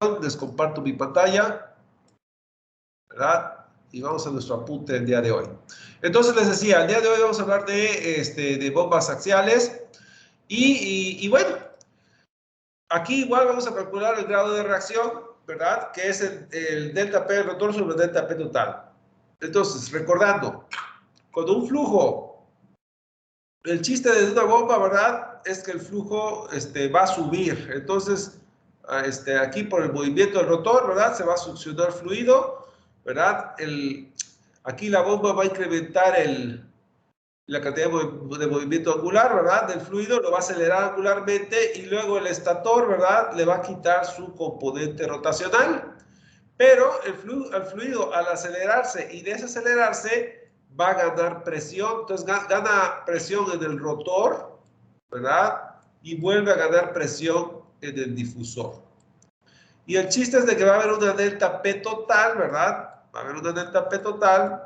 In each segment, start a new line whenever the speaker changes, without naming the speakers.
Les comparto mi pantalla, ¿verdad? Y vamos a nuestro apunte del día de hoy. Entonces les decía, el día de hoy vamos a hablar de bombas axiales. Y bueno, aquí igual vamos a calcular el grado de reacción, ¿verdad? Que es el delta P del rotor sobre el delta P total. Entonces, recordando, cuando un flujo, el chiste de una bomba, ¿verdad? Es que el flujo va a subir. Entonces, aquí por el movimiento del rotor, ¿verdad? Se va a succionar fluido, ¿verdad? Aquí la bomba va a incrementar la cantidad de movimiento angular, ¿verdad? Del fluido, lo va a acelerar angularmente y luego el estator, ¿verdad? Le va a quitar su componente rotacional. Pero el fluido al acelerarse y desacelerarse va a ganar presión. Entonces gana presión en el rotor, ¿verdad? Y vuelve a ganar presión en el difusor. Y el chiste es de que va a haber una delta P total, ¿verdad? Va a haber una delta P total.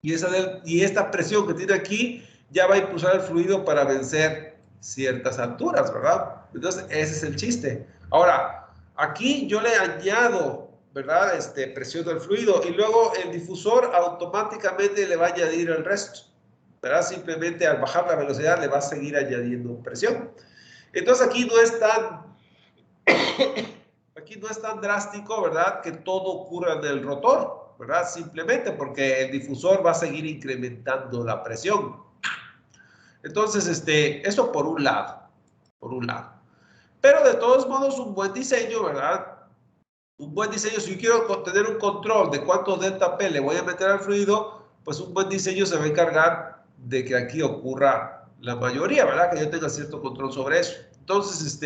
Y esta presión que tiene aquí ya va a impulsar el fluido para vencer ciertas alturas, ¿verdad? Entonces, ese es el chiste. Ahora, aquí yo le añado, ¿verdad? Presión al fluido y luego el difusor automáticamente le va a añadir el resto, ¿verdad? Simplemente al bajar la velocidad le va a seguir añadiendo presión. Entonces, aquí no es tan drástico, ¿verdad? Que todo ocurra en el rotor, ¿verdad? Simplemente porque el difusor va a seguir incrementando la presión. Entonces, eso por un lado. Pero de todos modos, un buen diseño, ¿verdad? Un buen diseño, si yo quiero tener un control de cuánto delta P le voy a meter al fluido, pues un buen diseño se va a encargar de que aquí ocurra la mayoría, ¿verdad? Que yo tenga cierto control sobre eso. Entonces,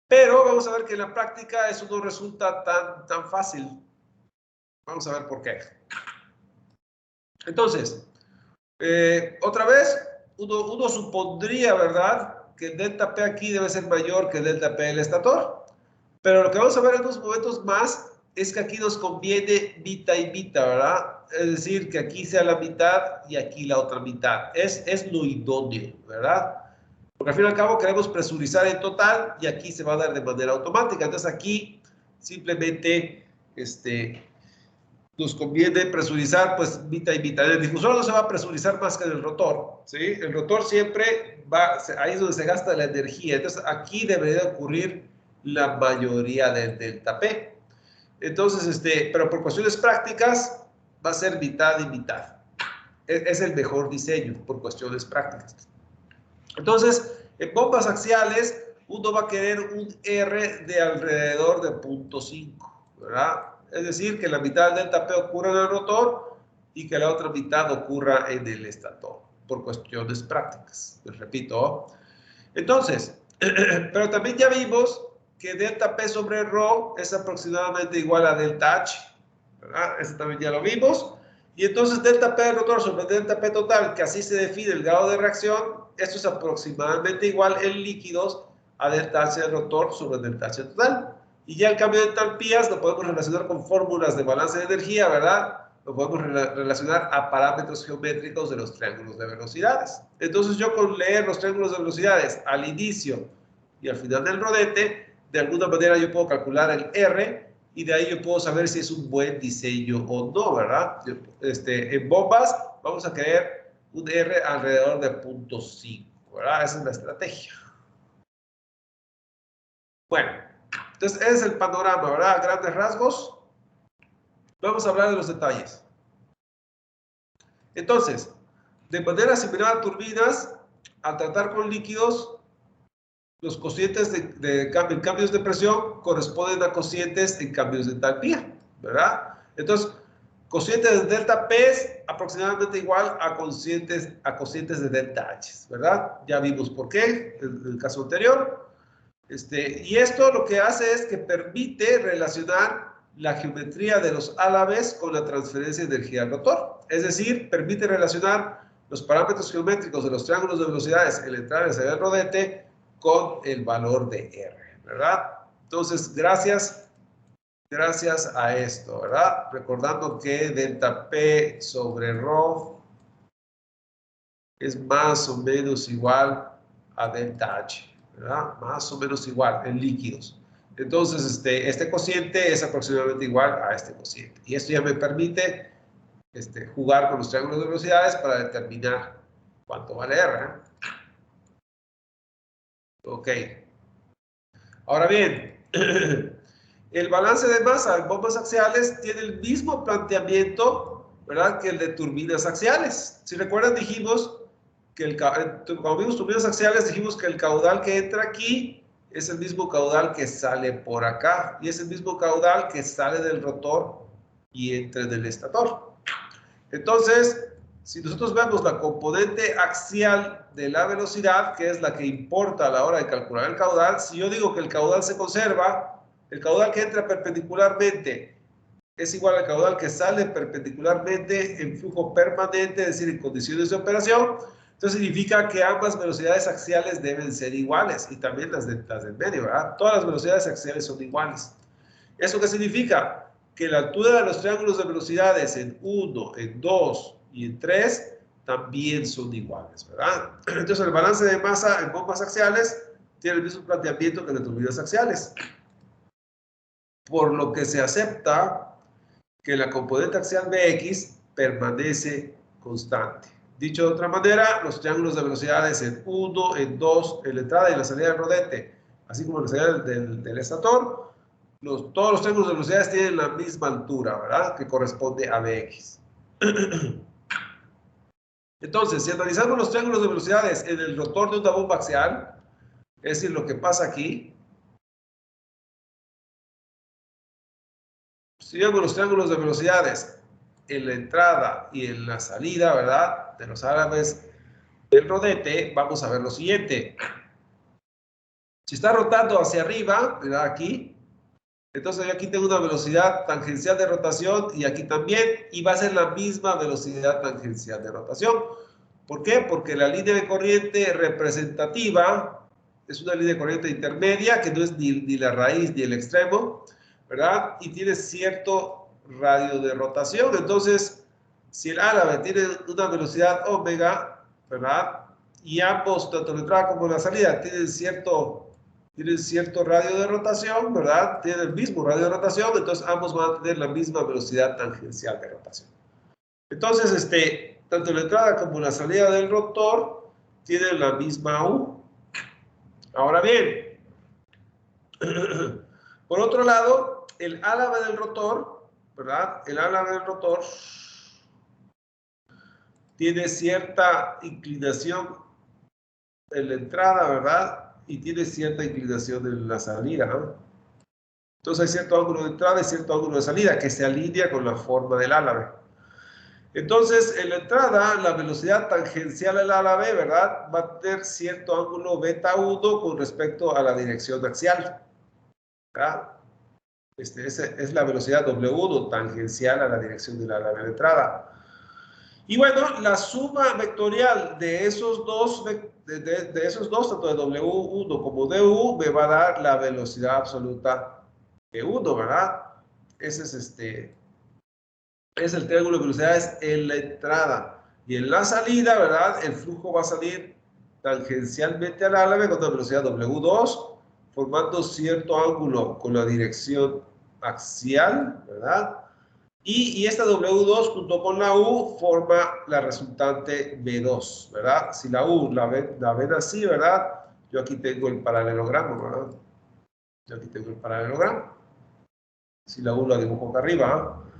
pero vamos a ver que en la práctica eso no resulta tan fácil. Vamos a ver por qué. Entonces, otra vez, uno supondría, ¿verdad? Que el delta P aquí debe ser mayor que el delta P del estator. Pero lo que vamos a ver en unos momentos más es que aquí nos conviene mitad y mitad, ¿verdad? Es decir, que aquí sea la mitad y aquí la otra mitad. Es lo idóneo, ¿verdad? Porque al fin y al cabo queremos presurizar en total y aquí se va a dar de manera automática. Entonces aquí simplemente nos conviene presurizar pues mitad y mitad. El difusor no se va a presurizar más que en el rotor, ¿sí? El rotor siempre va, ahí es donde se gasta la energía. Entonces aquí debería ocurrir la mayoría del delta P. Entonces, pero por cuestiones prácticas va a ser mitad y mitad. Es el mejor diseño por cuestiones prácticas. Entonces, en bombas axiales, uno va a querer un R de alrededor de 0.5, ¿verdad? Es decir, que la mitad del delta P ocurra en el rotor y que la otra mitad ocurra en el estator, por cuestiones prácticas. Les repito. Entonces, pero también ya vimos que delta P sobre ρ es aproximadamente igual a delta H, ¿verdad? Eso también ya lo vimos. Y entonces delta P del rotor sobre delta P total, que así se define el grado de reacción, esto es aproximadamente igual en líquidos a delta H del rotor sobre delta H total. Y ya el cambio de entalpías lo podemos relacionar con fórmulas de balance de energía, ¿verdad? Lo podemos relacionar a parámetros geométricos de los triángulos de velocidades. Entonces yo con leer los triángulos de velocidades al inicio y al final del rodete, de alguna manera yo puedo calcular el R y de ahí yo puedo saber si es un buen diseño o no, ¿verdad? En bombas vamos a querer un R alrededor de 0.5, ¿verdad? Esa es la estrategia. Bueno, entonces ese es el panorama, ¿verdad? A grandes rasgos. Vamos a hablar de los detalles. Entonces, de manera similar a turbinas, al tratar con líquidos, los cocientes en cambios de presión corresponden a cocientes en cambios de entalpía, ¿verdad? Entonces, cociente de delta P es aproximadamente igual a cocientes de delta H, ¿verdad? Ya vimos por qué en el caso anterior. Y esto lo que hace es que permite relacionar la geometría de los álabes con la transferencia de energía al rotor. Es decir, permite relacionar los parámetros geométricos de los triángulos de velocidades en la entrada y salida del rodete con el valor de R, ¿verdad? Entonces, gracias a esto, ¿verdad? Recordando que delta P sobre ρ es más o menos igual a delta H, ¿verdad? Más o menos igual en líquidos. Entonces, este cociente es aproximadamente igual a este cociente. Y esto ya me permite jugar con los triángulos de velocidades para determinar cuánto vale R. Ok. Ahora bien, el balance de masa en bombas axiales tiene el mismo planteamiento, ¿verdad?, que el de turbinas axiales. Si recuerdan, dijimos que cuando vimos turbinas axiales, dijimos que el caudal que entra aquí es el mismo caudal que sale por acá, y es el mismo caudal que sale del rotor y entra en el estator. Entonces, si nosotros vemos la componente axial de la velocidad, que es la que importa a la hora de calcular el caudal, si yo digo que el caudal se conserva, el caudal que entra perpendicularmente es igual al caudal que sale perpendicularmente en flujo permanente, es decir, en condiciones de operación, entonces significa que ambas velocidades axiales deben ser iguales, y también las del medio, ¿verdad? Todas las velocidades axiales son iguales. ¿Eso qué significa? Que la altura de los triángulos de velocidades en 1, en 2 y en 3 también son iguales, ¿verdad? Entonces el balance de masa en bombas axiales tiene el mismo planteamiento que en las turbinas axiales, por lo que se acepta que la componente axial Bx permanece constante. Dicho de otra manera, los triángulos de velocidades en 1, en 2, en la entrada y en la salida del rodete, así como en la salida del estator, todos los triángulos de velocidades tienen la misma altura, ¿verdad?, que corresponde a Bx. Entonces, si analizamos los triángulos de velocidades en el rotor de una bomba axial, es decir, lo que pasa aquí, si vemos los triángulos de velocidades en la entrada y en la salida, ¿verdad?, de los álabes del rodete, vamos a ver lo siguiente. Si está rotando hacia arriba, ¿verdad?, aquí, entonces yo aquí tengo una velocidad tangencial de rotación y aquí también, y va a ser la misma velocidad tangencial de rotación. ¿Por qué? Porque la línea de corriente representativa es una línea de corriente intermedia que no es ni la raíz ni el extremo, ¿verdad? Y tiene cierto radio de rotación. Entonces, si el álabe tiene una velocidad omega, ¿verdad?, y ambos, tanto la entrada como la salida, tienen cierto radio de rotación, ¿verdad? Tienen el mismo radio de rotación, entonces ambos van a tener la misma velocidad tangencial de rotación. Entonces, tanto la entrada como la salida del rotor tienen la misma U. Ahora bien, por otro lado, el álabe del rotor, ¿verdad? El álabe del rotor tiene cierta inclinación en la entrada, ¿verdad?, y tiene cierta inclinación en la salida, ¿no? Entonces hay cierto ángulo de entrada y cierto ángulo de salida que se alinea con la forma del álabe. Entonces, en la entrada, la velocidad tangencial al álabe, ¿verdad?, va a tener cierto ángulo beta 1 con respecto a la dirección axial, ¿verdad? Esa es la velocidad W1 tangencial a la dirección del álabe de entrada. Y bueno, la suma vectorial de esos dos, tanto de W1 como de U, me va a dar la velocidad absoluta de 1, ¿verdad? Ese es el triángulo de velocidades en la entrada. Y en la salida, ¿verdad?, el flujo va a salir tangencialmente al álabe con una velocidad W2, formando cierto ángulo con la dirección axial, ¿verdad? Y esta W2 junto con la U forma la resultante B2, ¿verdad? Si la U la ven así, ¿verdad? Yo aquí tengo el paralelogramo, ¿verdad? Yo aquí tengo el paralelogramo. Si la U la dibujo acá arriba, ¿eh?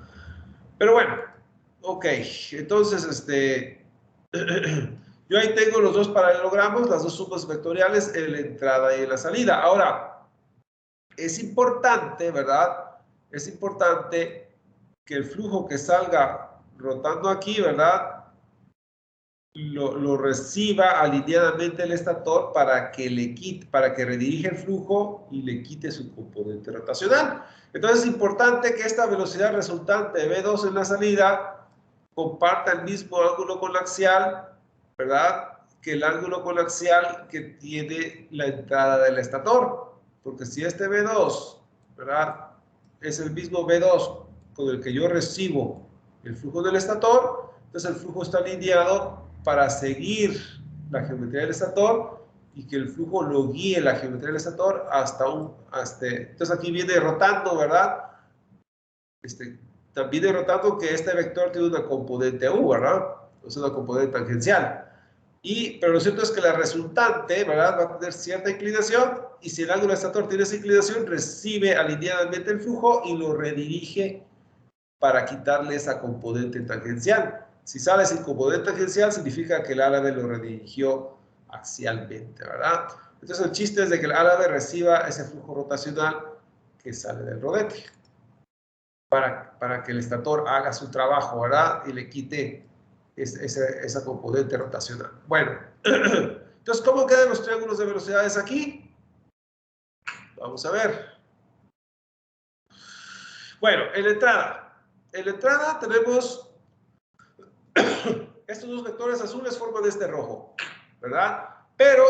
Pero bueno, ok. Entonces, yo ahí tengo los dos paralelogramos, las dos sumas vectoriales en la entrada y en la salida. Ahora, es importante, ¿verdad? Es importante que el flujo que salga rotando aquí, ¿verdad?, lo reciba alineadamente el estator para que redirija el flujo y le quite su componente rotacional. Entonces es importante que esta velocidad resultante de V2 en la salida comparta el mismo ángulo con la axial, ¿verdad?, que el ángulo con la axial que tiene la entrada del estator. Porque si este V2, ¿verdad?, es el mismo V2 con el que yo recibo el flujo del estator, entonces el flujo está alineado para seguir la geometría del estator y que el flujo lo guíe la geometría del estator entonces aquí viene rotando, ¿verdad? También viene rotando que este vector tiene una componente U, ¿verdad? Es una componente tangencial. Pero lo cierto es que la resultante, ¿verdad? Va a tener cierta inclinación, y si el ángulo estator tiene esa inclinación, recibe alineadamente el flujo y lo redirige para quitarle esa componente tangencial. Si sale sin componente tangencial, significa que el árabe lo redirigió axialmente, ¿verdad? Entonces el chiste es de que el árabe reciba ese flujo rotacional que sale del rodete, para que el estator haga su trabajo, ¿verdad? Y le quite esa componente rotacional. Bueno, entonces, ¿cómo quedan los triángulos de velocidades aquí? Vamos a ver. Bueno, en la entrada tenemos estos dos vectores azules forman este rojo, ¿verdad? Pero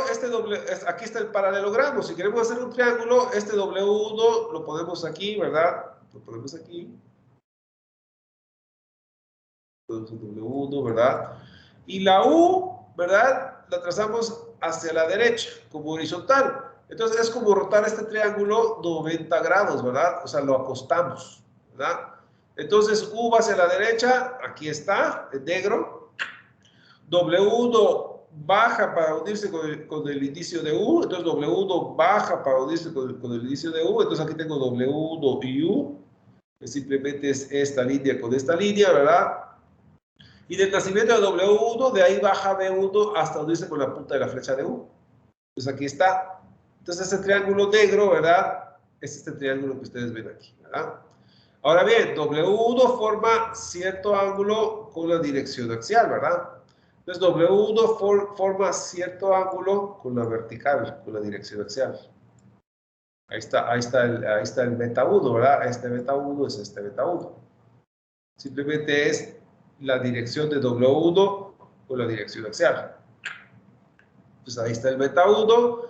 aquí está el paralelogramo. Si queremos hacer un triángulo, este W1 lo ponemos aquí, ¿verdad? Lo ponemos aquí. W1, ¿verdad? Y la U, ¿verdad? La trazamos hacia la derecha, como horizontal. Entonces es como rotar este triángulo 90 grados, ¿verdad? O sea, lo acostamos, ¿verdad? Entonces U va hacia la derecha, aquí está, en negro. W1 baja para unirse con el indicio de U, entonces W1 baja para unirse con el indicio de U, entonces aquí tengo W1 y U, que simplemente es esta línea con esta línea, ¿verdad? Y del nacimiento de W1, de ahí baja B1 hasta unirse con la punta de la flecha de U. Entonces aquí está. Entonces ese triángulo negro, ¿verdad? Es este triángulo que ustedes ven aquí, ¿verdad? Ahora bien, W1 forma cierto ángulo con la dirección axial, ¿verdad? Entonces W1 forma cierto ángulo con la vertical, con la dirección axial. Ahí está el beta 1, ¿verdad? Este beta 1 es este beta 1. Simplemente es la dirección de W1 con la dirección axial. Pues ahí está el beta 1.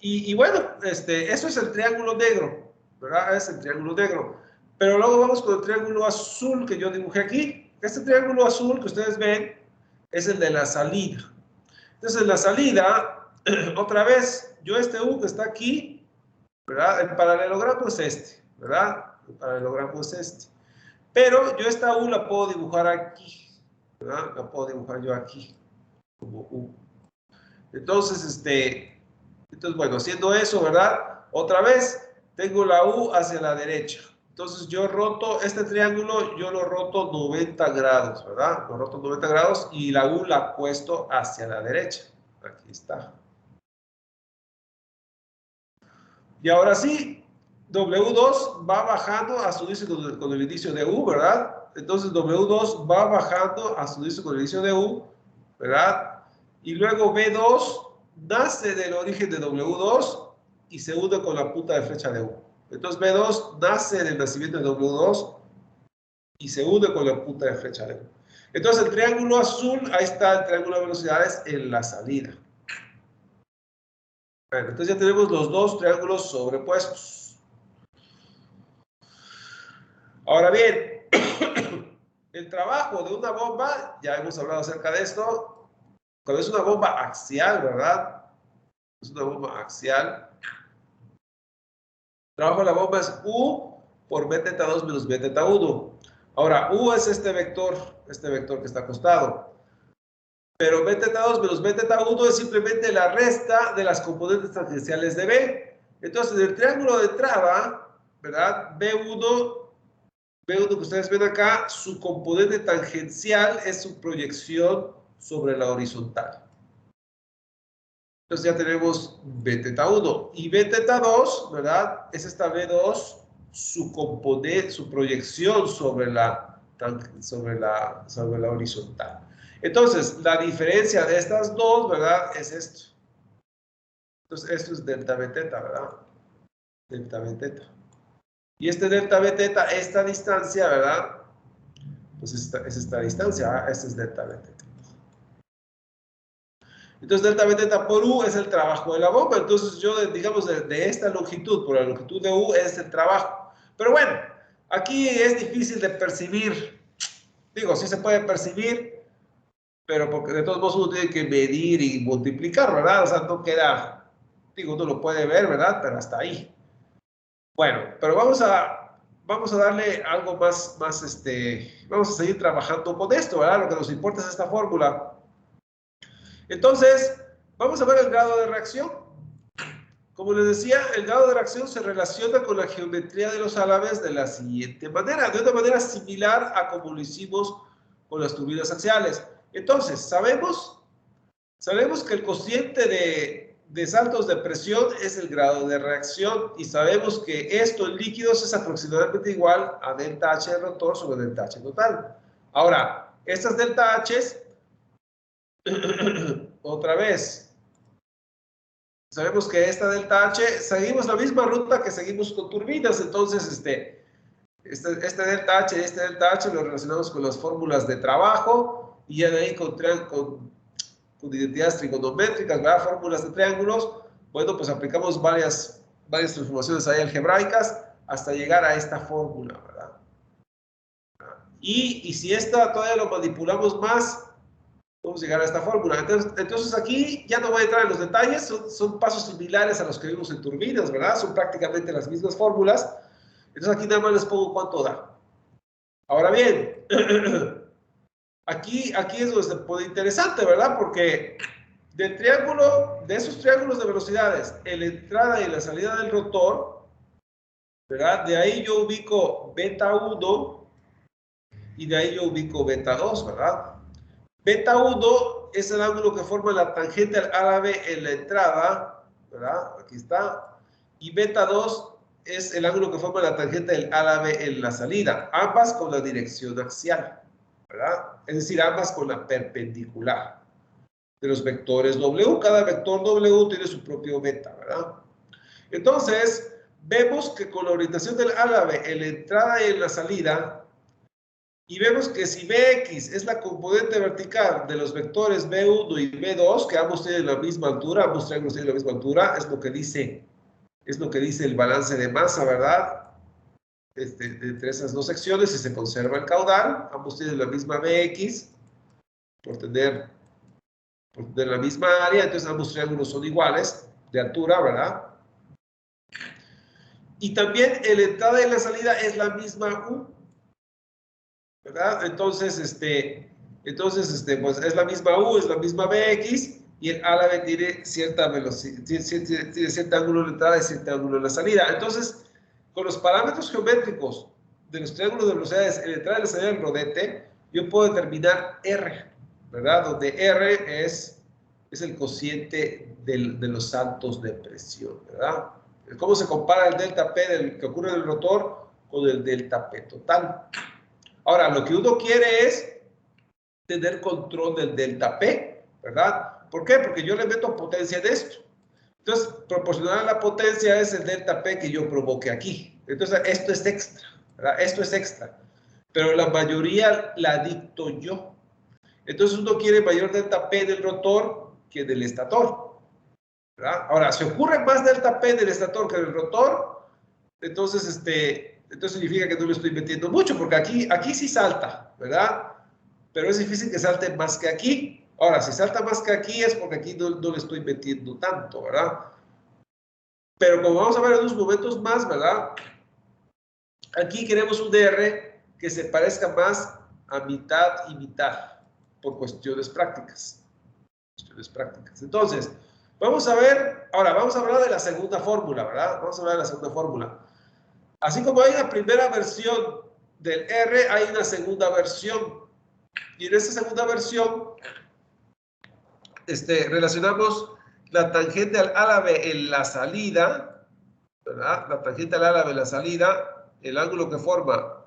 Y bueno, eso es el triángulo negro, ¿verdad? Es el triángulo negro. Pero luego vamos con el triángulo azul que yo dibujé aquí. Este triángulo azul que ustedes ven es el de la salida. Entonces, en la salida, otra vez, este U que está aquí, ¿verdad? El paralelogramo es este, ¿verdad? El paralelogramo es este. Pero yo esta U la puedo dibujar aquí, ¿verdad? La puedo dibujar yo aquí, como U. Entonces, bueno, haciendo eso, ¿verdad? Otra vez, tengo la U hacia la derecha. Entonces, yo roto este triángulo, yo lo roto 90 grados, ¿verdad? Lo roto 90 grados y la U la apuesto hacia la derecha. Aquí está. Y ahora sí, W2 va bajando hasta unirse con el inicio de U, ¿verdad? Entonces W2 va bajando hasta unirse con el inicio de U, ¿verdad? Y luego B2 nace del origen de W2 y se une con la punta de flecha de U. Entonces B2 nace del nacimiento de W2 y se une con la punta de flecha de U. Entonces el triángulo azul, ahí está el triángulo de velocidades en la salida. Bueno, entonces ya tenemos los dos triángulos sobrepuestos. Ahora bien, el trabajo de una bomba, ya hemos hablado acerca de esto, cuando es una bomba axial, ¿verdad? Es una bomba axial. El trabajo de la bomba es U por B teta 2 menos B teta 1. Ahora, U es este vector que está acostado. Pero B teta 2 menos B teta 1 es simplemente la resta de las componentes tangenciales de B. Entonces, el triángulo de entrada, ¿verdad? B1 que ustedes ven acá, su componente tangencial es su proyección sobre la horizontal. Entonces ya tenemos B teta 1 y B teta 2, ¿verdad? Es esta B2, su proyección sobre la horizontal. Entonces, la diferencia de estas dos, ¿verdad? Es esto. Entonces, esto es delta B teta, ¿verdad? Delta B teta. Y este delta B teta, esta distancia, ¿verdad? Pues es esta distancia, ¿verdad? Este es delta B teta. Entonces, delta B teta por U es el trabajo de la bomba. Entonces, yo, digamos, de esta longitud por la longitud de U es el trabajo. Pero bueno, aquí es difícil de percibir. Digo, sí se puede percibir, pero porque de todos modos uno tiene que medir y multiplicar, ¿verdad? O sea, no queda Digo, uno lo puede ver, ¿verdad? Pero hasta ahí. Bueno, pero vamos a darle algo más, vamos a seguir trabajando con esto, ¿verdad? Lo que nos importa es esta fórmula. Entonces, vamos a ver el grado de reacción. Como les decía, el grado de reacción se relaciona con la geometría de los álabes de la siguiente manera, de una manera similar a como lo hicimos con las turbinas axiales. Entonces, sabemos que el cociente de saltos de presión es el grado de reacción y sabemos que esto en líquidos es aproximadamente igual a delta H del rotor sobre delta H total. Ahora, estas delta H's, otra vez, sabemos que esta delta H, seguimos la misma ruta que seguimos con turbinas, entonces este delta H y este delta H lo relacionamos con las fórmulas de trabajo y ya de ahí con identidades trigonométricas, ¿verdad? Fórmulas de triángulos. Bueno, pues aplicamos varias transformaciones ahí algebraicas hasta llegar a esta fórmula, ¿verdad? Y si esta todavía lo manipulamos más, vamos a llegar a esta fórmula. Entonces aquí ya no voy a entrar en los detalles, son pasos similares a los que vimos en turbinas, ¿verdad? Son prácticamente las mismas fórmulas. Entonces aquí nada más les pongo cuánto da. Ahora bien, aquí es donde se pone interesante, ¿verdad? Porque de esos triángulos de velocidades, en la entrada y la salida del rotor, ¿verdad? De ahí yo ubico beta 1 y de ahí yo ubico beta 2, ¿verdad? Beta 1 es el ángulo que forma la tangente al árabe en la entrada, ¿verdad? Aquí está. Y beta 2 es el ángulo que forma la tangente del árabe en la salida, ambas con la dirección axial, ¿verdad? Es decir, ambas con la perpendicular de los vectores W. Cada vector W tiene su propio beta, ¿verdad? Entonces, vemos que con la orientación del árabe en la entrada y en la salida, y vemos que si Bx es la componente vertical de los vectores B1 y B2, que ambos tienen la misma altura, ambos triángulos tienen la misma altura, es lo que dice el balance de masa, ¿verdad? Entre esas dos secciones y se conserva el caudal, ambos tienen la misma Bx, por tener la misma área, entonces ambos triángulos son iguales de altura, ¿verdad? Y también en la entrada y la salida es la misma U, ¿verdad? Entonces, pues es la misma U, es la misma Bx, y el árabe tiene cierta velocidad, tiene cierto ángulo en la entrada y cierto ángulo en la salida. Entonces, con los parámetros geométricos de los triángulos de velocidades en la entrada y la salida del rodete, yo puedo determinar R, ¿verdad? Donde R es el cociente de los saltos de presión, ¿verdad? ¿Cómo se compara el delta P que ocurre en el rotor con el delta P total? Ahora, lo que uno quiere es tener control del delta P, ¿verdad? ¿Por qué? Porque yo le meto potencia en esto. Entonces, proporcional a la potencia es el delta P que yo provoque aquí. Entonces, esto es extra, ¿verdad? Esto es extra. Pero la mayoría la dicto yo. Entonces, uno quiere mayor delta P del rotor que del estator, ¿verdad? Ahora, si ocurre más delta P del estator que del rotor, entonces, entonces significa que no le estoy metiendo mucho, porque aquí sí salta, ¿verdad? Pero es difícil que salte más que aquí. Ahora, si salta más que aquí es porque aquí no le estoy metiendo tanto, ¿verdad? Pero como vamos a ver en unos momentos más, ¿verdad? Aquí queremos un DR que se parezca más a mitad y mitad por cuestiones prácticas. Entonces, vamos a ver, ahora vamos a hablar de la segunda fórmula, ¿verdad? Vamos a hablar de la segunda fórmula. Así como hay una primera versión del R, hay una segunda versión. Y en esta segunda versión, relacionamos la tangente al árabe en la salida, ¿verdad? La tangente al árabe en la salida, el ángulo que forma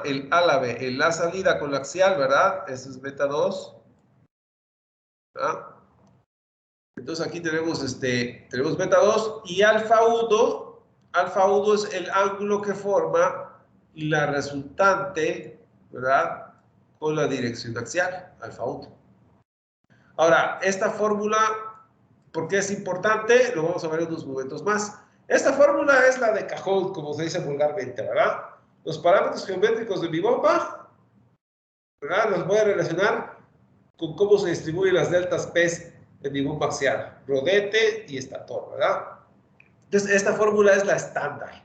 el árabe en la salida con la axial, ¿verdad? Eso es beta 2, ¿verdad? Entonces aquí tenemos beta 2 y alfa 1. Alfa 1 es el ángulo que forma la resultante, ¿verdad? Con la dirección axial, alfa 1. Ahora, esta fórmula, ¿por qué es importante? Lo vamos a ver en unos momentos más. Esta fórmula es la de cajón, como se dice vulgarmente, ¿verdad? Los parámetros geométricos de mi bomba, ¿verdad? Los voy a relacionar con cómo se distribuyen las deltas P en mi bomba axial, rodete y estator, ¿verdad? Entonces, esta fórmula es la estándar,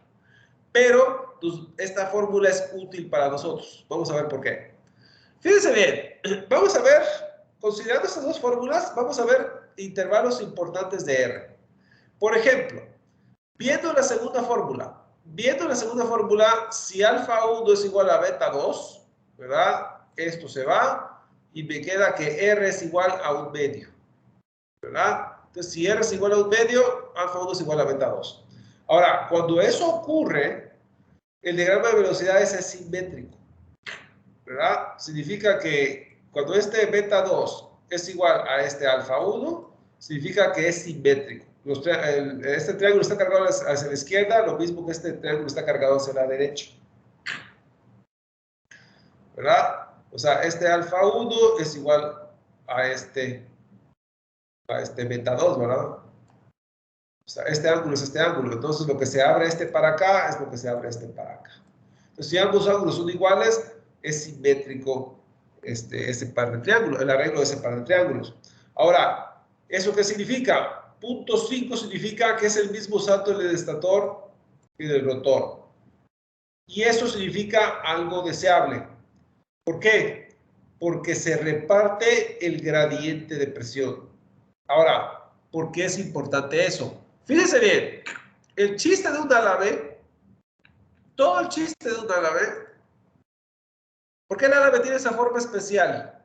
pero esta fórmula es útil para nosotros. Vamos a ver por qué. Fíjense bien, vamos a ver, considerando estas dos fórmulas, vamos a ver intervalos importantes de R. Por ejemplo, viendo la segunda fórmula, si alfa 1 es igual a beta 2, ¿verdad? Esto se va y me queda que R es igual a un medio, ¿verdad? Entonces, si R es igual a un medio, alfa 1 es igual a beta 2. Ahora, cuando eso ocurre, el diagrama de velocidades es simétrico, ¿verdad? Significa que cuando este beta 2 es igual a este alfa 1, significa que es simétrico. Este triángulo está cargado hacia la izquierda, lo mismo que este triángulo está cargado hacia la derecha, ¿verdad? O sea, este alfa 1 es igual a este beta 2, ¿verdad? O sea, este ángulo es este ángulo. Entonces, lo que se abre este para acá es lo que se abre este para acá. Entonces, si ambos ángulos son iguales, es simétrico ese par de triángulos, el arreglo de ese par de triángulos. Ahora, ¿eso qué significa? Punto 5 significa que es el mismo salto del estator y del rotor. Y eso significa algo deseable. ¿Por qué? Porque se reparte el gradiente de presión. Ahora, ¿por qué es importante eso? Fíjense bien, el chiste de un álave, todo el chiste de un álave, ¿por qué el árabe tiene esa forma especial?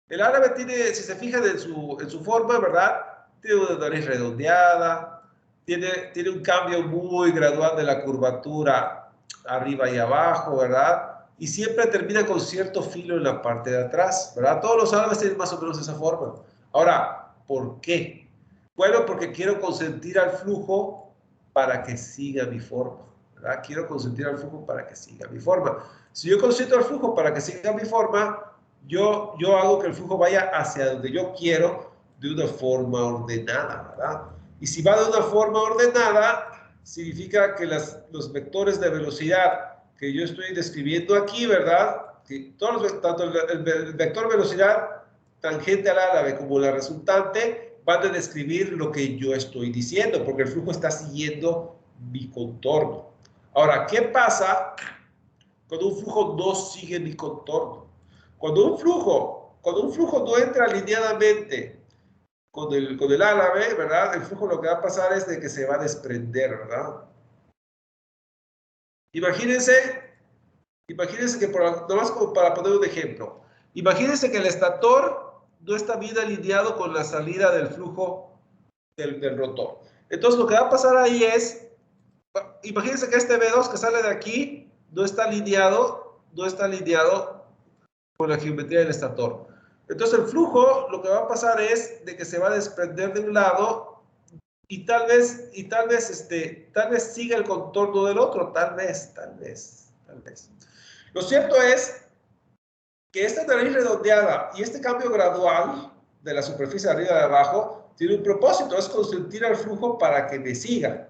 El árabe tiene, si se fijan en su forma, ¿verdad? Tiene una nariz redondeada, tiene un cambio muy gradual de la curvatura arriba y abajo, ¿verdad? Y siempre termina con cierto filo en la parte de atrás, ¿verdad? Todos los árabes tienen más o menos esa forma. Ahora, ¿por qué? Bueno, porque quiero consentir al flujo para que siga mi forma, ¿verdad? Quiero consentir al flujo para que siga mi forma. Si yo consiento al flujo para que siga mi forma, yo hago que el flujo vaya hacia donde yo quiero de una forma ordenada, ¿verdad? Y si va de una forma ordenada, significa que los vectores de velocidad que yo estoy describiendo aquí, ¿verdad? Que tanto el vector velocidad tangente al árabe como la resultante van a describir lo que yo estoy diciendo, porque el flujo está siguiendo mi contorno. Ahora, ¿qué pasa cuando un flujo no sigue mi contorno? Cuando un flujo no entra alineadamente con el árabe, ¿verdad? El flujo lo que va a pasar es de que se va a desprender, ¿verdad? Imagínense que, nomás como para poner un ejemplo, imagínense que el estator no está bien alineado con la salida del flujo del rotor. Entonces, lo que va a pasar ahí es, imagínense que este V2 que sale de aquí no está alineado con la geometría del estator. Entonces, el flujo, lo que va a pasar es de que se va a desprender de un lado y tal vez siga el contorno del otro, tal vez. Lo cierto es que esta nariz redondeada y este cambio gradual de la superficie de arriba y de abajo tiene un propósito, es consentir al flujo para que me siga.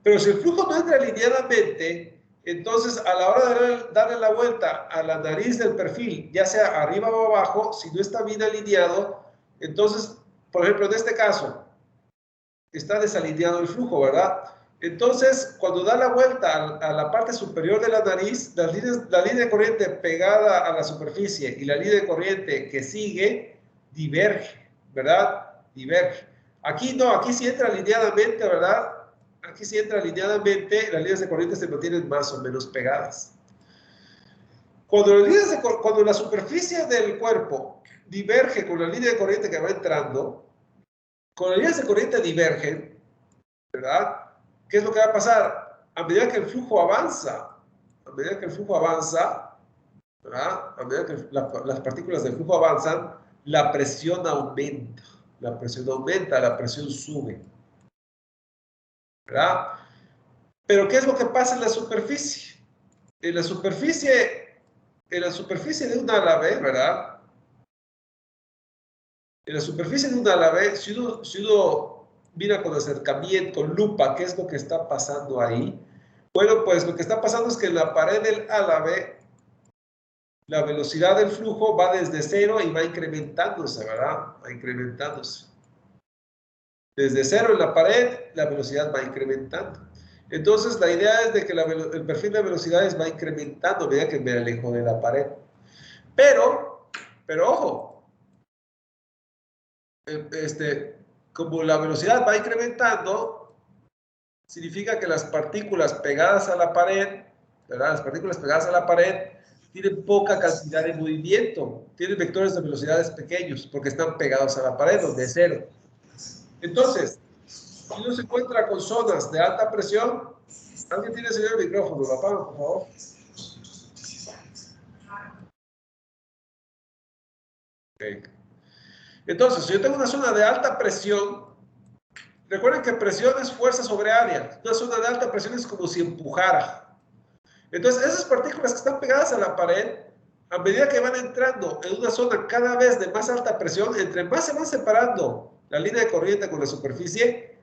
Pero si el flujo no entra alineadamente, entonces a la hora de darle la vuelta a la nariz del perfil, ya sea arriba o abajo, si no está bien alineado, entonces, por ejemplo, en este caso, está desalineado el flujo, ¿verdad? Entonces, cuando da la vuelta a la parte superior de la nariz, la línea de corriente pegada a la superficie y la línea de corriente que sigue, diverge, ¿verdad? Diverge. Aquí no, aquí sí entra alineadamente, ¿verdad? Aquí sí entra alineadamente, las líneas de corriente se mantienen más o menos pegadas. Cuando la superficie del cuerpo diverge con la línea de corriente que va entrando, cuando las líneas de corriente divergen, ¿verdad? ¿Qué es lo que va a pasar? A medida que el flujo avanza, ¿verdad? A medida que las partículas del flujo avanzan, la presión aumenta, la presión sube, ¿verdad? Pero ¿qué es lo que pasa en la superficie? En la superficie de un álave, ¿verdad? En la superficie de un álave, si uno mira con acercamiento, con lupa, ¿qué es lo que está pasando ahí? Bueno, pues lo que está pasando es que en la pared del álave la velocidad del flujo va desde cero y va incrementándose, ¿verdad? Va incrementándose. Desde cero en la pared, la velocidad va incrementando. Entonces, la idea es de que el perfil de velocidades va incrementando a medida que me alejo de la pared. Pero ojo, como la velocidad va incrementando, significa que las partículas pegadas a la pared, ¿verdad? Las partículas pegadas a la pared tienen poca cantidad de movimiento, tienen vectores de velocidades pequeños, porque están pegados a la pared, donde es cero. Entonces, si uno se encuentra con zonas de alta presión, ¿alguien tiene encendido el micrófono? ¿Lo apagan, por favor? Okay. Entonces, si yo tengo una zona de alta presión, recuerden que presión es fuerza sobre área. Una zona de alta presión es como si empujara. Entonces, esas partículas que están pegadas a la pared, a medida que van entrando en una zona cada vez de más alta presión, entre más se van separando la línea de corriente con la superficie,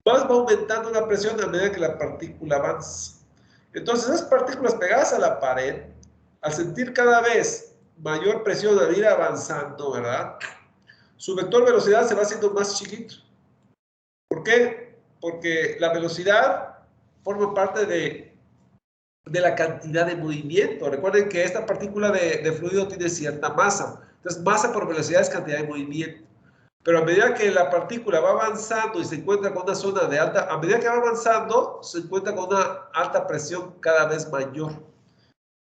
más va aumentando la presión a medida que la partícula avanza. Entonces, esas partículas pegadas a la pared, al sentir cada vez mayor presión al ir avanzando, ¿verdad? Su vector velocidad se va haciendo más chiquito. ¿Por qué? Porque la velocidad forma parte de la cantidad de movimiento. Recuerden que esta partícula de fluido tiene cierta masa. Entonces, masa por velocidad es cantidad de movimiento. Pero a medida que la partícula va avanzando y se encuentra con una zona de alta, a medida que va avanzando, se encuentra con una alta presión cada vez mayor.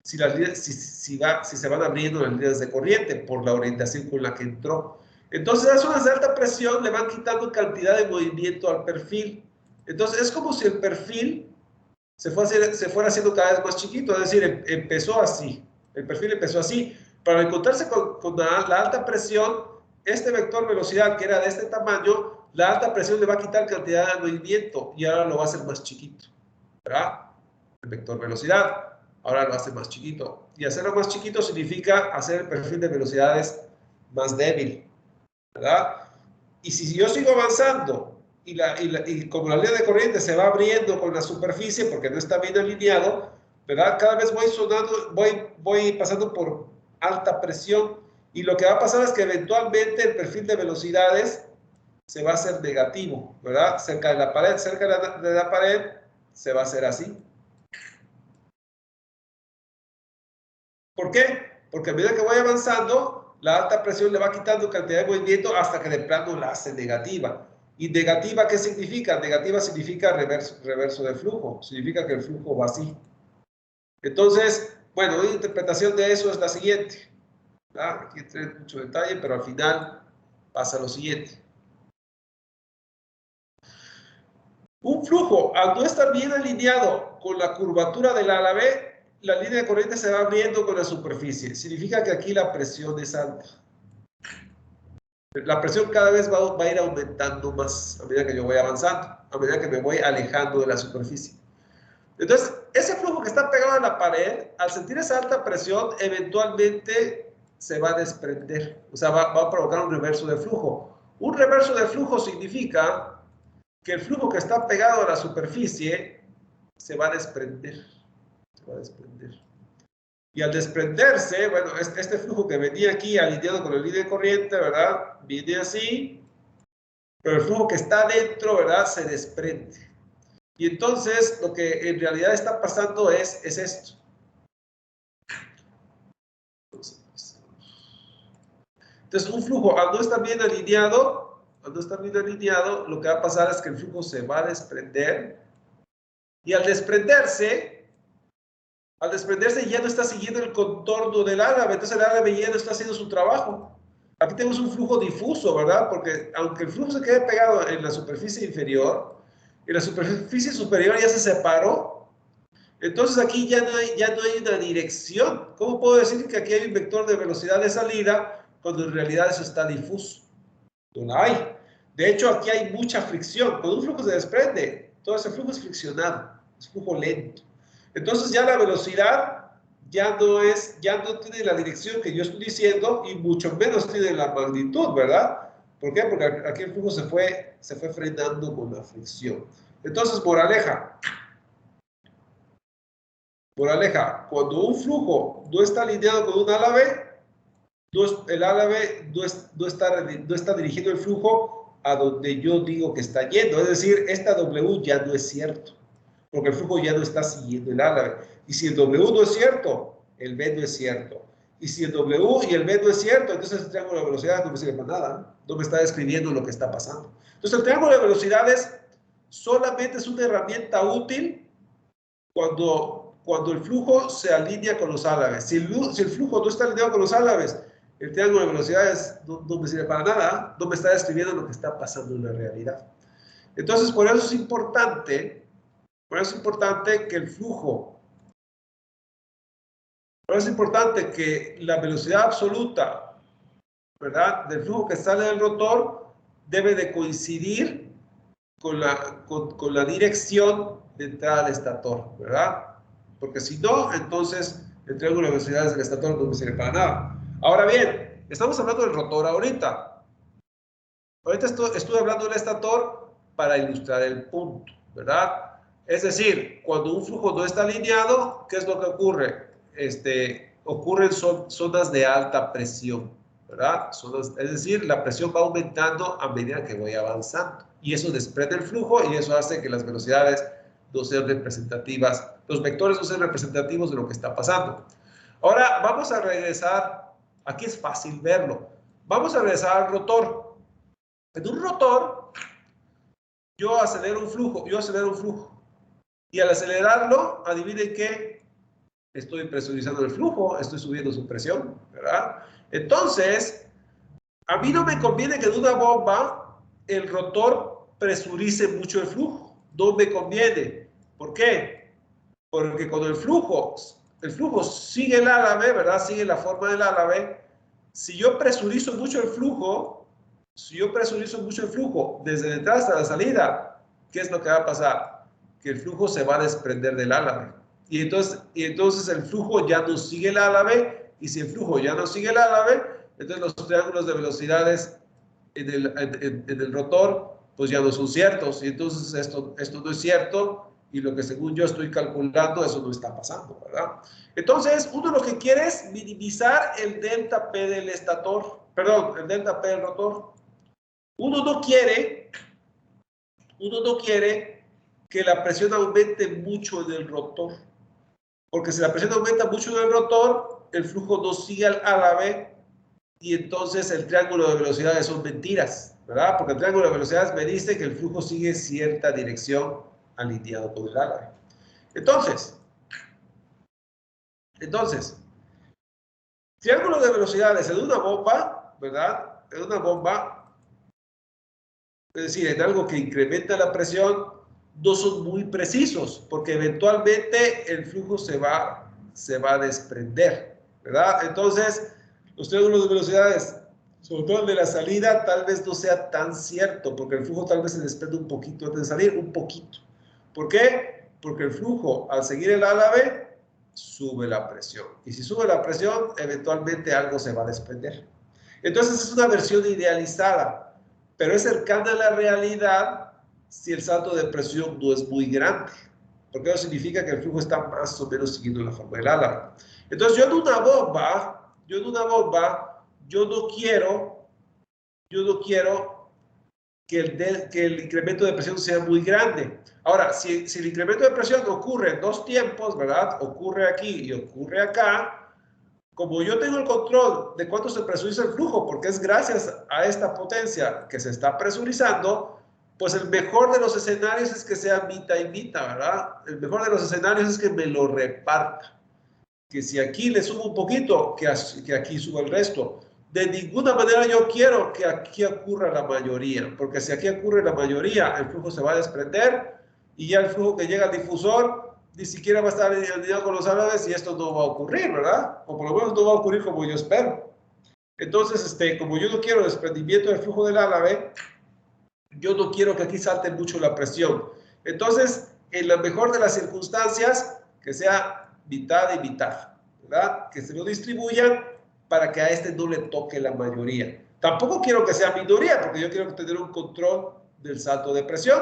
Si se van abriendo las líneas de corriente por la orientación con la que entró. Entonces, las zonas de alta presión le van quitando cantidad de movimiento al perfil. Entonces, es como si el perfil se fuera haciendo cada vez más chiquito, es decir, empezó así, el perfil empezó así. Para encontrarse con la alta presión, este vector velocidad que era de este tamaño, la alta presión le va a quitar cantidad de movimiento y ahora lo va a hacer más chiquito, ¿verdad? El vector velocidad, ahora lo hace más chiquito. Y hacerlo más chiquito significa hacer el perfil de velocidades más débil, ¿verdad? Y si yo sigo avanzando y como la línea de corriente se va abriendo con la superficie porque no está bien alineado, ¿verdad? Cada vez voy pasando por alta presión y lo que va a pasar es que eventualmente el perfil de velocidades se va a hacer negativo, ¿verdad? Cerca de la pared se va a hacer así. ¿Por qué? Porque a medida que voy avanzando, la alta presión le va quitando cantidad de movimiento hasta que de plano la hace negativa. ¿Y negativa qué significa? Negativa significa reverso de flujo, significa que el flujo va así. Entonces, bueno, una interpretación de eso es la siguiente. Aquí entré en mucho detalle, pero al final pasa lo siguiente. Un flujo, al no estar bien alineado con la curvatura del ala B, la línea de corriente se va abriendo con la superficie. Significa que aquí la presión es alta. La presión cada vez va a ir aumentando más a medida que yo voy avanzando, a medida que me voy alejando de la superficie. Entonces, ese flujo que está pegado a la pared, al sentir esa alta presión, eventualmente se va a desprender. O sea, va a provocar un reverso de flujo. Un reverso de flujo significa que el flujo que está pegado a la superficie se va a desprender. Se va a desprender. Y al desprenderse, bueno, este flujo que venía aquí alineado con la línea de corriente, ¿verdad? Viene así, pero el flujo que está dentro, ¿verdad? Se desprende. Y entonces lo que en realidad está pasando es esto. Entonces un flujo al no estar bien alineado, lo que va a pasar es que el flujo se va a desprender. Y al desprenderse ya no está siguiendo el contorno del árabe, entonces el árabe ya no está haciendo su trabajo. Aquí tenemos un flujo difuso, ¿verdad? Porque aunque el flujo se quede pegado en la superficie inferior, en la superficie superior ya se separó, entonces aquí ya no hay una dirección. ¿Cómo puedo decir que aquí hay un vector de velocidad de salida cuando en realidad eso está difuso? No la hay. De hecho, aquí hay mucha fricción. Cuando un flujo se desprende, todo ese flujo es friccionado, es flujo lento. Entonces ya la velocidad ya no tiene la dirección que yo estoy diciendo y mucho menos tiene la magnitud, ¿verdad? ¿Por qué? Porque aquí el flujo se fue frenando con la fricción. Entonces, moraleja, Moraleja, cuando un flujo no está alineado con un álave, el álave no está dirigiendo el flujo a donde yo digo que está yendo. Es decir, esta W ya no es cierto, porque el flujo ya no está siguiendo el álave. Y si el W no es cierto, el B no es cierto. Y si el W y el B no es cierto, entonces el triángulo de velocidades no me sirve para nada. No me está describiendo lo que está pasando. Entonces el triángulo de velocidades solamente es una herramienta útil cuando el flujo se alinea con los álabes. Si el flujo no está alineado con los álabes, el triángulo de velocidades no me sirve para nada, no me está describiendo lo que está pasando en la realidad. Entonces, por eso es importante que el flujo, por eso es importante que la velocidad absoluta, ¿verdad?, del flujo que sale del rotor debe de coincidir con la dirección de entrada al estator, ¿verdad? Porque si no, entonces el triángulo de velocidades del estator no me sirve para nada. Ahora bien, estamos hablando del rotor ahorita. Ahorita estoy hablando del estator para ilustrar el punto, ¿verdad? Es decir, cuando un flujo no está alineado, ¿qué es lo que ocurre? Ocurren zonas de alta presión, ¿verdad? Es decir, la presión va aumentando a medida que voy avanzando. Y eso desprende el flujo y eso hace que las velocidades no sean representativas, los vectores no sean representativos de lo que está pasando. Ahora vamos a regresar, aquí es fácil verlo. Vamos a regresar al rotor. En un rotor, yo acelero un flujo. Y al acelerarlo, adivinen qué, estoy presurizando el flujo, estoy subiendo su presión, ¿verdad? Entonces, a mí no me conviene que en una bomba el rotor presurice mucho el flujo. No me conviene. ¿Por qué? Porque cuando el flujo sigue el álave, ¿verdad? Sigue la forma del álave. Si yo presurizo mucho el flujo, desde la entrada hasta la salida, ¿qué es lo que va a pasar? Que el flujo se va a desprender del álave. Y entonces el flujo ya no sigue el álave, y si el flujo ya no sigue el álave, entonces los triángulos de velocidades en el rotor, pues ya no son ciertos. Y entonces esto no es cierto, y lo que según yo estoy calculando, eso no está pasando, ¿verdad? Entonces, uno lo que quiere es minimizar el delta P del estator, perdón, el delta P del rotor. Uno no quiere que la presión aumente mucho en el rotor, porque si la presión aumenta mucho en el rotor, el flujo no sigue al álave y entonces el triángulo de velocidades son mentiras, ¿verdad? Porque el triángulo de velocidades me dice que el flujo sigue cierta dirección alineado con el álave. Entonces, triángulo de velocidades en una bomba, ¿verdad? En una bomba, es decir, en algo que incrementa la presión, no son muy precisos, porque eventualmente el flujo se va a desprender, ¿verdad? Entonces, los triángulos de velocidades, sobre todo el de la salida, tal vez no sea tan cierto, porque el flujo tal vez se desprende un poquito antes de salir, un poquito. ¿Por qué? Porque el flujo, al seguir el álave, sube la presión. Y si sube la presión, eventualmente algo se va a desprender. Entonces, es una versión idealizada, pero es cercana a la realidad si el salto de presión no es muy grande, porque eso significa que el flujo está más o menos siguiendo la forma del álave. Entonces, yo en una bomba, yo no quiero que el incremento de presión sea muy grande. Ahora, si el incremento de presión ocurre en dos tiempos, ¿verdad? Ocurre aquí y ocurre acá. Como yo tengo el control de cuánto se presuriza el flujo, porque es gracias a esta potencia que se está presurizando, pues el mejor de los escenarios es que sea mitad y mitad, ¿verdad? El mejor de los escenarios es que me lo reparta. Que si aquí le subo un poquito, que aquí suba el resto. De ninguna manera yo quiero que aquí ocurra la mayoría, porque si aquí ocurre la mayoría, el flujo se va a desprender y ya el flujo que llega al difusor ni siquiera va a estar alineado con los álabes y esto no va a ocurrir, ¿verdad? O por lo menos no va a ocurrir como yo espero. Entonces, como yo no quiero desprendimiento del flujo del álave, yo no quiero que aquí salte mucho la presión. Entonces, en la mejor de las circunstancias, que sea mitad y mitad, ¿verdad? Que se lo distribuyan para que a este no le toque la mayoría. Tampoco quiero que sea minoría, porque yo quiero tener un control del salto de presión,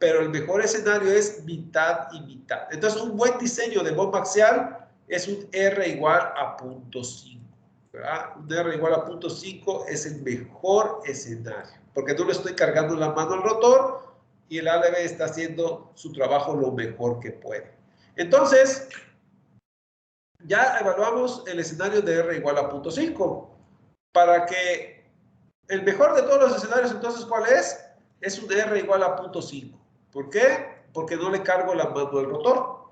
pero el mejor escenario es mitad y mitad. Entonces, un buen diseño de bomba axial es un R igual a 0.5. ¿verdad? Un R igual a 0.5 es el mejor escenario, porque no le estoy cargando la mano al rotor y el ALB está haciendo su trabajo lo mejor que puede. Entonces, ya evaluamos el escenario de R igual a 0.5. Para que el mejor de todos los escenarios, entonces, ¿cuál es? Es un R igual a 0.5. ¿Por qué? Porque no le cargo la mano al rotor.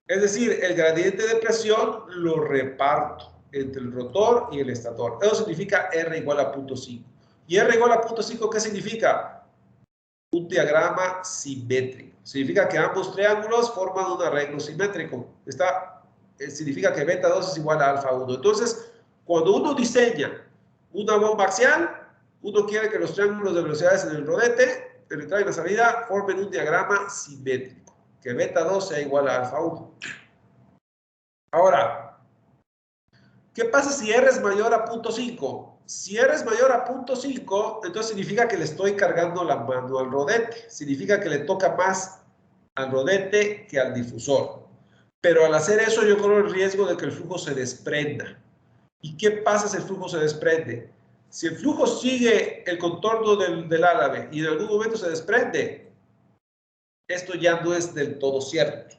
Es decir, el gradiente de presión lo reparto entre el rotor y el estator. Eso significa R igual a 0.5. ¿Y R igual a 0.5 qué significa? Un diagrama simétrico. Significa que ambos triángulos forman un arreglo simétrico. Significa que beta 2 es igual a alfa 1. Entonces, cuando uno diseña una bomba axial, uno quiere que los triángulos de velocidades en el rodete, en la entrada y la salida, formen un diagrama simétrico. Que beta 2 sea igual a alfa 1. Ahora, ¿qué pasa si R es mayor a 0.5? Si R es mayor a 0.5, entonces significa que le estoy cargando la mano al rodete. Significa que le toca más al rodete que al difusor. Pero al hacer eso yo corro el riesgo de que el flujo se desprenda. ¿Y qué pasa si el flujo se desprende? Si el flujo sigue el contorno del árabe y en algún momento se desprende, esto ya no es del todo cierto.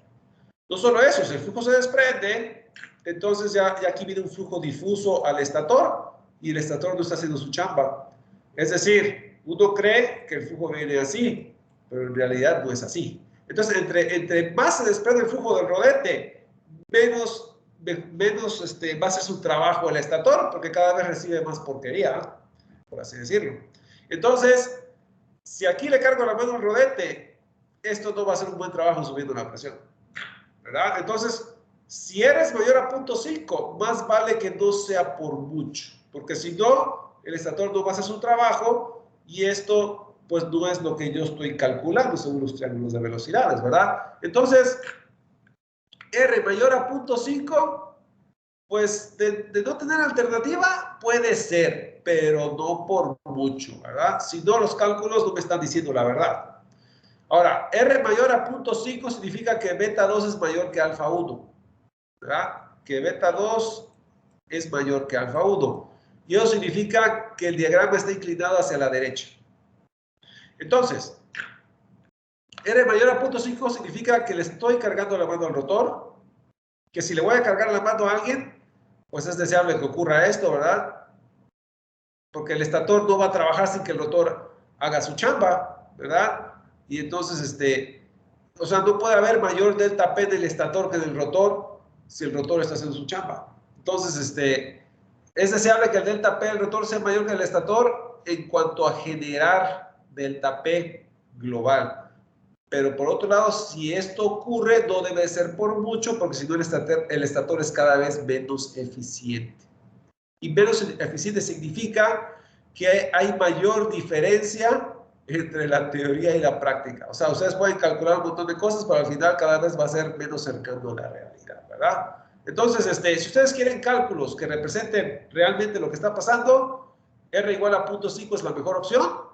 No solo eso, si el flujo se desprende, entonces ya aquí viene un flujo difuso al estator y el estator no está haciendo su chamba. Es decir, uno cree que el flujo viene así, pero en realidad no es así. Entonces, entre más se desprende el flujo del rodete, menos va a hacer su trabajo el estator, porque cada vez recibe más porquería, por así decirlo. Entonces, si aquí le cargo la mano al rodete, esto no va a hacer un buen trabajo subiendo la presión, ¿verdad? Entonces, si eres mayor a 0.5, más vale que no sea por mucho, porque si no, el estator no va a hacer su trabajo y esto pues no es lo que yo estoy calculando según los triángulos de velocidades, ¿verdad? Entonces, R mayor a 0.5, pues de no tener alternativa, puede ser, pero no por mucho, ¿verdad? Si no, los cálculos no me están diciendo la verdad. Ahora, R mayor a 0.5 significa que beta 2 es mayor que alfa 1, ¿verdad? Que beta 2 es mayor que alfa 1. Y eso significa que el diagrama está inclinado hacia la derecha. Entonces, R mayor a 0.5 significa que le estoy cargando la mano al rotor, que si le voy a cargar la mano a alguien, pues es deseable que ocurra esto, ¿verdad? Porque el estator no va a trabajar sin que el rotor haga su chamba, ¿verdad? Y entonces, o sea, no puede haber mayor delta P del estator que del rotor si el rotor está haciendo su chamba. Entonces, es deseable que el delta P del rotor sea mayor que el estator en cuanto a generar delta P global. Pero por otro lado, si esto ocurre, no debe ser por mucho, porque si no el estator es cada vez menos eficiente. Y menos eficiente significa que hay mayor diferencia entre la teoría y la práctica. O sea, ustedes pueden calcular un montón de cosas, pero al final cada vez va a ser menos cercano a la realidad, ¿verdad? Entonces, si ustedes quieren cálculos que representen realmente lo que está pasando, R igual a 0.5 es la mejor opción.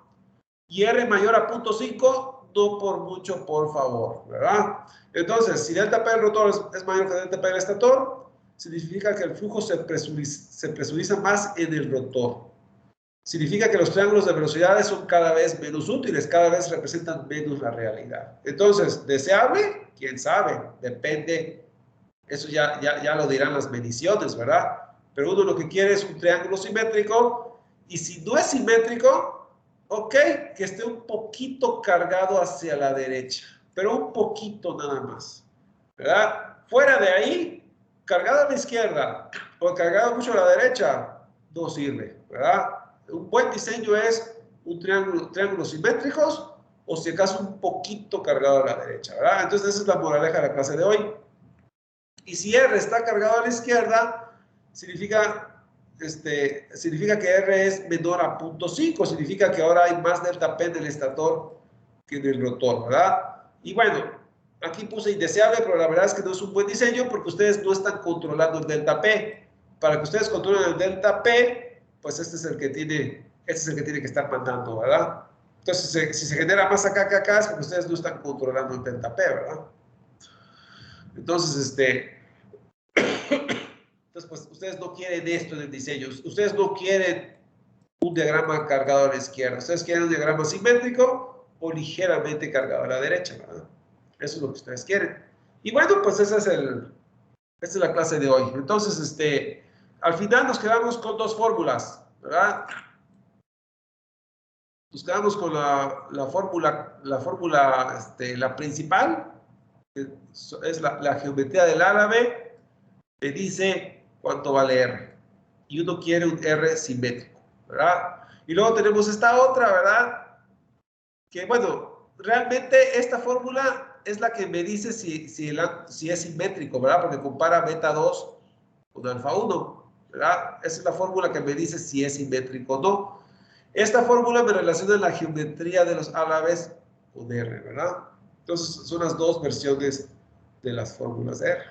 Y R mayor a 0.5, no por mucho, por favor, ¿verdad? Entonces, si delta P del rotor es mayor que delta P del estator, significa que el flujo se presuriza más en el rotor. Significa que los triángulos de velocidades son cada vez menos útiles, cada vez representan menos la realidad. Entonces, ¿deseable? ¿Quién sabe? Depende. Eso ya lo dirán las mediciones, ¿verdad? Pero uno lo que quiere es un triángulo simétrico, y si no es simétrico, ok, que esté un poquito cargado hacia la derecha, pero un poquito nada más, ¿verdad? Fuera de ahí, cargado a la izquierda o cargado mucho a la derecha, no sirve, ¿verdad? Un buen diseño es un triángulos simétricos o si acaso un poquito cargado a la derecha, ¿verdad? Entonces esa es la moraleja de la clase de hoy. Y si R está cargado a la izquierda, significa que R es menor a 0.5, significa que ahora hay más delta P en el estator que en el rotor, ¿verdad? Y bueno, aquí puse indeseable, pero la verdad es que no es un buen diseño porque ustedes no están controlando el delta P. Para que ustedes controlen el delta P, pues este es el que tiene que estar mandando, ¿verdad? Entonces, si se genera más acá, es porque ustedes no están controlando el delta P, ¿verdad? Entonces, pues ustedes no quieren esto en el diseño. Ustedes no quieren un diagrama cargado a la izquierda. Ustedes quieren un diagrama simétrico o ligeramente cargado a la derecha, ¿verdad? Eso es lo que ustedes quieren. Y bueno, pues esa es la clase de hoy. Entonces, al final nos quedamos con dos fórmulas, ¿verdad? Nos quedamos con la fórmula, la principal, que es la geometría del árabe, que dice cuánto vale R. Y uno quiere un R simétrico, ¿verdad? Y luego tenemos esta otra, ¿verdad? Que bueno, realmente esta fórmula es la que me dice si es simétrico, ¿verdad? Porque compara beta 2 con alfa 1, ¿verdad? Esa es la fórmula que me dice si es simétrico o no. Esta fórmula me relaciona la geometría de los árabes con R, ¿verdad? Entonces, son las dos versiones de las fórmulas de R.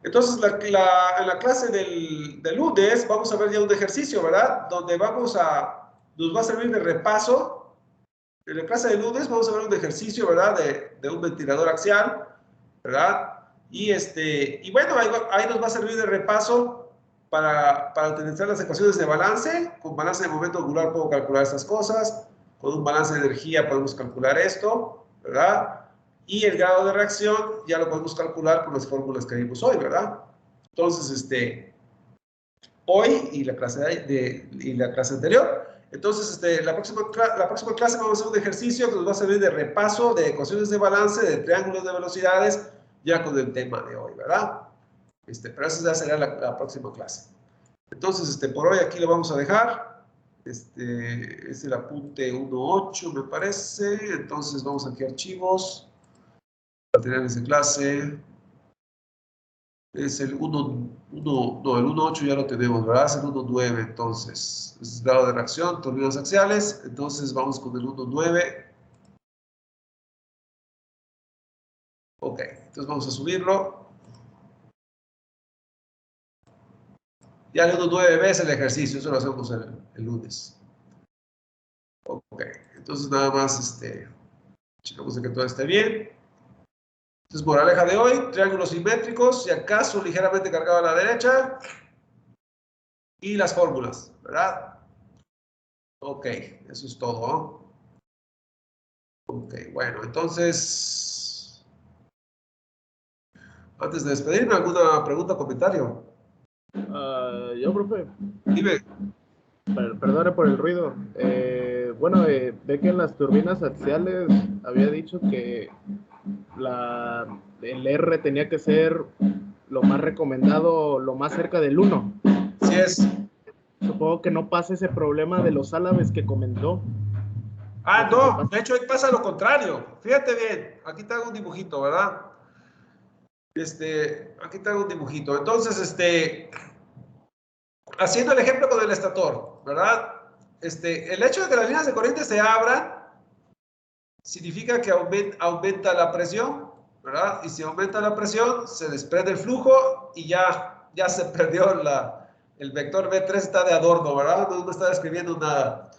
Entonces, en la clase del lunes vamos a ver ya un ejercicio, ¿verdad? Donde nos va a servir de repaso. En la clase de lunes vamos a ver un ejercicio, ¿verdad? De un ventilador axial, ¿verdad? Y bueno, ahí nos va a servir de repaso para utilizar las ecuaciones de balance. Con balance de momento angular puedo calcular estas cosas. Con un balance de energía podemos calcular esto, ¿verdad? Y el grado de reacción ya lo podemos calcular con las fórmulas que vimos hoy, ¿verdad? Entonces, hoy y la clase anterior. Entonces, la próxima clase vamos a hacer un ejercicio que nos va a servir de repaso de ecuaciones de balance, de triángulos de velocidades, ya con el tema de hoy, ¿verdad? Pero esa ya será la próxima clase. Entonces, por hoy aquí lo vamos a dejar. Es el apunte 1.8, me parece. Entonces, vamos aquí a archivos, materiales de clase. Es el 1.8 ya lo tenemos, ¿verdad? Es el 1.9, entonces. Es grado de reacción, turbinas axiales. Entonces, vamos con el 1.9. Ok, entonces vamos a subirlo. Ya el 1.9b es el ejercicio, eso lo hacemos el lunes. Ok, entonces nada más, checamos de que todo esté bien. Entonces, moraleja de hoy, triángulos simétricos, si acaso ligeramente cargado a la derecha. Y las fórmulas, ¿verdad? Ok, eso es todo, ¿no? Ok, bueno, entonces, antes de despedirme, ¿alguna pregunta o comentario?
Yo, profe.
Dime.
Perdone por el ruido. Bueno, ve que en las turbinas axiales había dicho que el R tenía que ser lo más recomendado, lo más cerca del 1.
Sí es.
Supongo que no pasa ese problema de los álabes que comentó.
Ah, no, de hecho, ahí pasa lo contrario. Fíjate bien, aquí te hago un dibujito, ¿verdad? Aquí te hago un dibujito. Entonces, haciendo el ejemplo con el estator, ¿verdad? El hecho de que las líneas de corriente se abran significa que aumenta la presión, ¿verdad? Y si aumenta la presión, se desprende el flujo y ya se perdió el vector V3 está de adorno, ¿verdad? No está describiendo nada.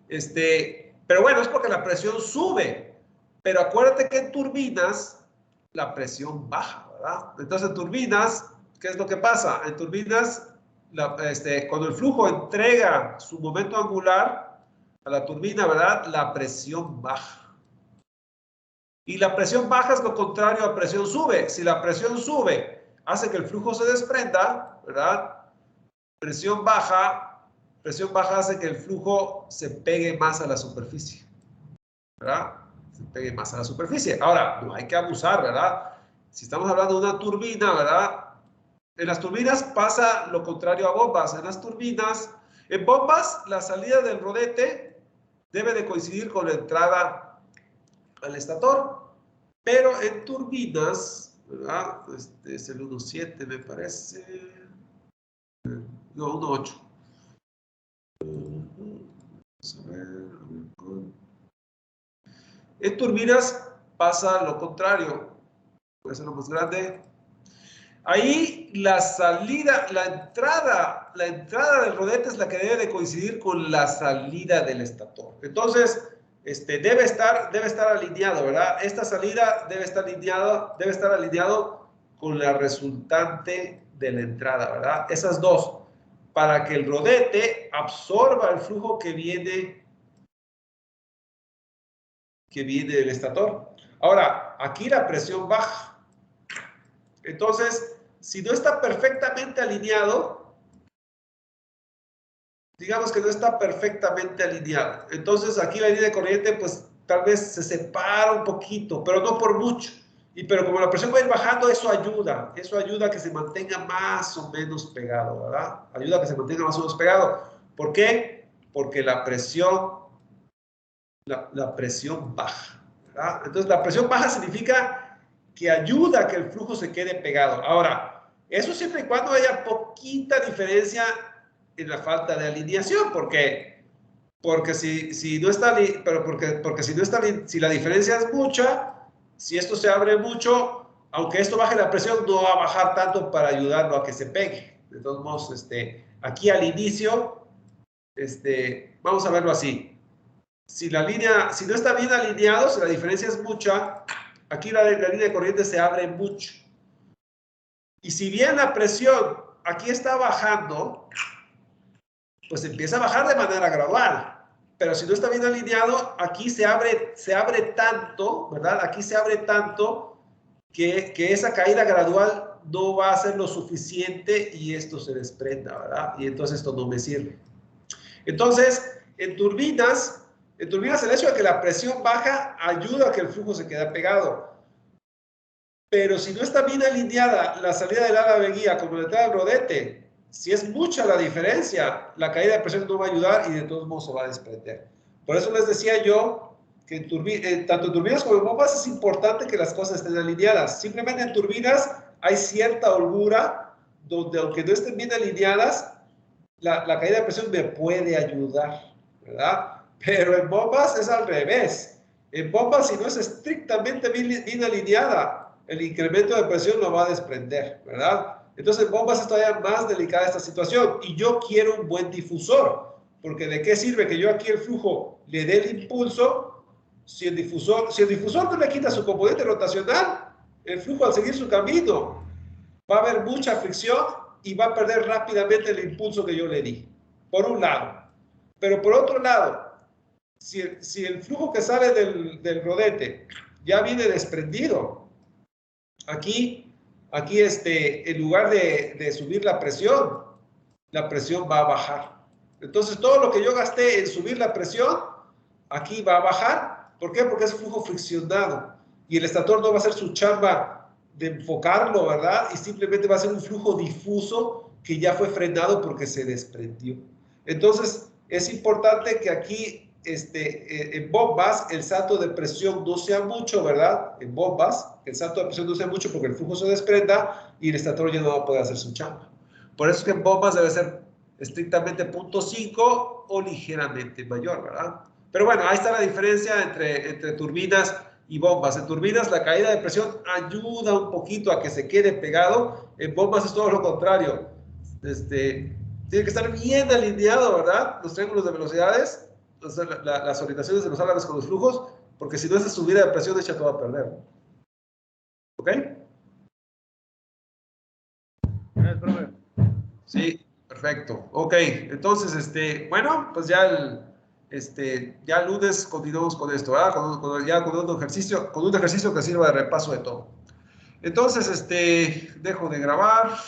Pero bueno, es porque la presión sube. Pero acuérdate que en turbinas la presión baja, ¿verdad? Entonces en turbinas, ¿qué es lo que pasa? En turbinas, cuando el flujo entrega su momento angular a la turbina, ¿verdad? La presión baja. Y la presión baja es lo contrario a presión sube. Si la presión sube, hace que el flujo se desprenda, ¿verdad? Presión baja hace que el flujo se pegue más a la superficie, ¿verdad? Se pegue más a la superficie. Ahora, no hay que abusar, ¿verdad? Si estamos hablando de una turbina, ¿verdad? En las turbinas pasa lo contrario a bombas. En bombas, la salida del rodete debe de coincidir con la entrada al estator. Pero en turbinas, ¿verdad? Este es el 1.7, me parece. No, 1.8. Vamos a ver. En turbinas pasa lo contrario. Puede ser lo más grande. Ahí la entrada del rodete es la que debe de coincidir con la salida del estator. Entonces, debe estar alineado, ¿verdad? Esta salida debe estar alineado con la resultante de la entrada, ¿verdad? Esas dos, para que el rodete absorba el flujo que viene del estator. Ahora, aquí la presión baja. Entonces, si no está perfectamente alineado, digamos que no está perfectamente alineado, entonces aquí la línea de corriente, pues tal vez se separa un poquito, pero no por mucho. Pero como la presión va a ir bajando, eso ayuda a que se mantenga más o menos pegado, ¿verdad? Ayuda a que se mantenga más o menos pegado. ¿Por qué? Porque la presión baja, ¿verdad? Entonces, la presión baja significa que ayuda a que el flujo se quede pegado. Ahora, eso siempre y cuando haya poquita diferencia en la falta de alineación. ¿Por qué? Porque si no está, si la diferencia es mucha, si esto se abre mucho, aunque esto baje la presión, no va a bajar tanto para ayudarlo a que se pegue. De todos modos, aquí al inicio, vamos a verlo así. Si no está bien alineado, si la diferencia es mucha, aquí la línea de corriente se abre mucho. Y si bien la presión aquí está bajando, pues empieza a bajar de manera gradual. Pero si no está bien alineado, aquí se abre tanto, ¿verdad? Aquí se abre tanto que esa caída gradual no va a ser lo suficiente y esto se desprenda, ¿verdad? Y entonces esto no me sirve. Entonces, en turbinas el hecho de que la presión baja ayuda a que el flujo se quede pegado. Pero si no está bien alineada la salida del ala de guía como la entrada del rodete, si es mucha la diferencia, la caída de presión no va a ayudar y de todos modos se va a desprender. Por eso les decía yo que tanto en turbinas como en bombas es importante que las cosas estén alineadas. Simplemente en turbinas hay cierta holgura donde, aunque no estén bien alineadas, la caída de presión me puede ayudar, ¿verdad? Pero en bombas es al revés. En bombas, si no es estrictamente bien alineada, el incremento de presión lo va a desprender, ¿verdad? Entonces, en bombas es todavía más delicada esta situación. Y yo quiero un buen difusor, porque ¿de qué sirve que yo aquí el flujo le dé el impulso si el difusor no le quita su componente rotacional? El flujo, al seguir su camino, va a haber mucha fricción y va a perder rápidamente el impulso que yo le di, por un lado. Pero por otro lado, si el flujo que sale del rodete ya viene desprendido, aquí en lugar de subir la presión va a bajar. Entonces, todo lo que yo gasté en subir la presión, aquí va a bajar. ¿Por qué? Porque es flujo friccionado. Y el estator no va a hacer su chamba de enfocarlo, ¿verdad? Y simplemente va a ser un flujo difuso que ya fue frenado porque se desprendió. Entonces, es importante que aquí, en bombas, el salto de presión no sea mucho, ¿verdad? En bombas, el salto de presión no sea mucho porque el flujo se desprenda y el estator ya no va a poder hacer su chamba. Por eso es que en bombas debe ser estrictamente 0.5 o ligeramente mayor, ¿verdad? Pero bueno, ahí está la diferencia entre turbinas y bombas. En turbinas la caída de presión ayuda un poquito a que se quede pegado. En bombas es todo lo contrario. Tiene que estar bien alineado, ¿verdad? Los triángulos de velocidades, las orientaciones de los álabes con los flujos, porque si no, esa subida de presión echa todo a perder. ¿Ok?
Gracias, profe.
Sí, perfecto. Ok, entonces, bueno, pues ya el lunes continuamos con esto, ¿verdad? Con un ejercicio que sirva de repaso de todo. Entonces, dejo de grabar.